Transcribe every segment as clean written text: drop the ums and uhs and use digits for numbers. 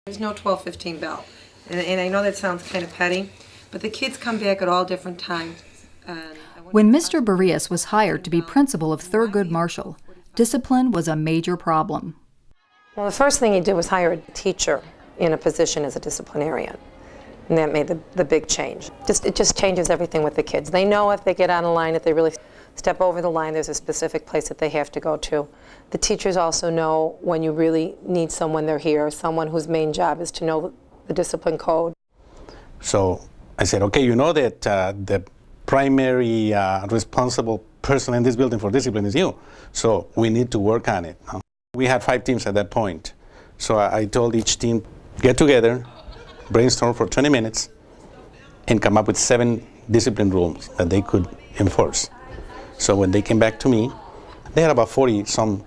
There's no 12:15 bell. And I know that sounds kind of petty, but the kids come back at all different times. When Mr. Barrias was hired to be principal of Thurgood Marshall, discipline was a major problem. Well, the first thing he did was hire a teacher in a position as a disciplinarian. And that made the big change. It just changes everything with the kids. They know if they get on a line, if they really step over the line, there's a specific place that they have to go to. The teachers also know when you really need someone, they're here, someone whose main job is to know the discipline code. So I said, okay, you know that the primary responsible person in this building for discipline is you. So we need to work on it. We had 5 teams at that point. So I told each team, get together, brainstorm for 20 minutes, and come up with 7 discipline rules that they could enforce. So when they came back to me, they had about 40-some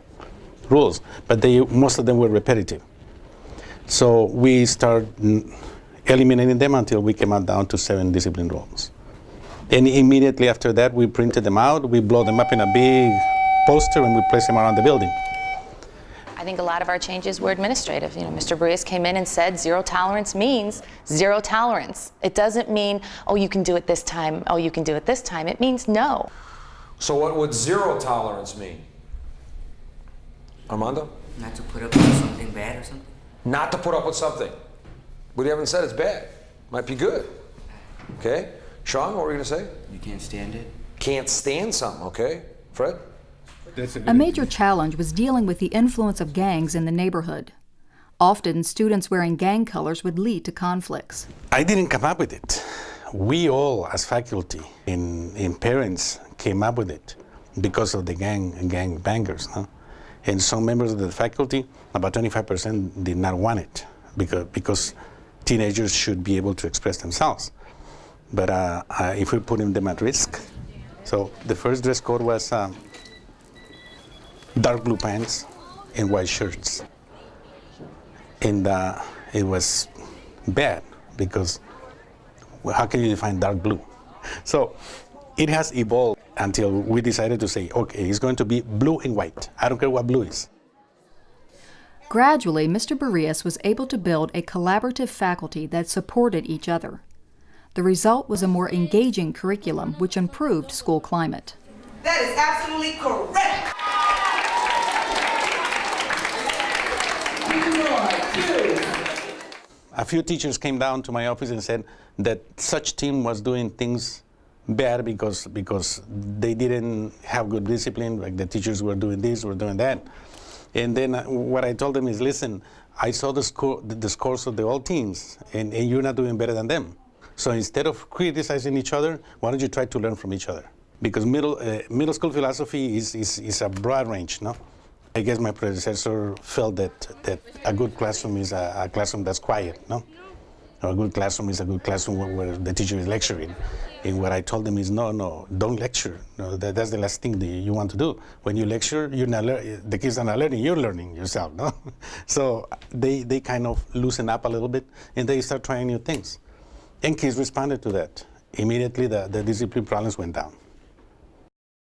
rules, but most of them were repetitive. So we started eliminating them until we came out down to 7 discipline rules. And immediately after that, we printed them out, we blow them up in a big poster, and we place them around the building. I think a lot of our changes were administrative. You know, Mr. Barrias came in and said 0 tolerance means 0 tolerance. It doesn't mean, oh, you can do it this time, oh, you can do it this time. It means no. So what would 0 tolerance mean? Armando? Not to put up with something bad or something? Not to put up with something. But you haven't said it's bad. Might be good. Okay? Sean, what were you going to say? You can't stand it? Can't stand something, okay? Fred? A major challenge was dealing with the influence of gangs in the neighborhood. Often, students wearing gang colors would lead to conflicts. I didn't come up with it. We all, as faculty and parents, came up with it because of the gang bangers. No? And some members of the faculty, about 25%, did not want it because teenagers should be able to express themselves. But if we're putting them at risk. So the first dress code was dark blue pants and white shirts. And it was bad because how can you define dark blue? So it has evolved until we decided to say, okay, it's going to be blue and white. I don't care what blue is. Gradually, Mr. Barrias was able to build a collaborative faculty that supported each other. The result was a more engaging curriculum which improved school climate. That is absolutely correct. A few teachers came down to my office and said that such team was doing things bad because they didn't have good discipline, like the teachers were doing this, were doing that. And then what I told them is, listen, I saw the scores of the all teams, and you're not doing better than them. So instead of criticizing each other, why don't you try to learn from each other? Because middle school philosophy is a broad range, no? I guess my predecessor felt that a good classroom is a classroom that's quiet, no? Or a good classroom is a good classroom where the teacher is lecturing. And what I told them is, no, don't lecture. No, that's the last thing that you want to do. When you lecture, you're not the kids are not learning, you're learning yourself, no? So they kind of loosen up a little bit, and they start trying new things. And kids responded to that. Immediately, the discipline problems went down.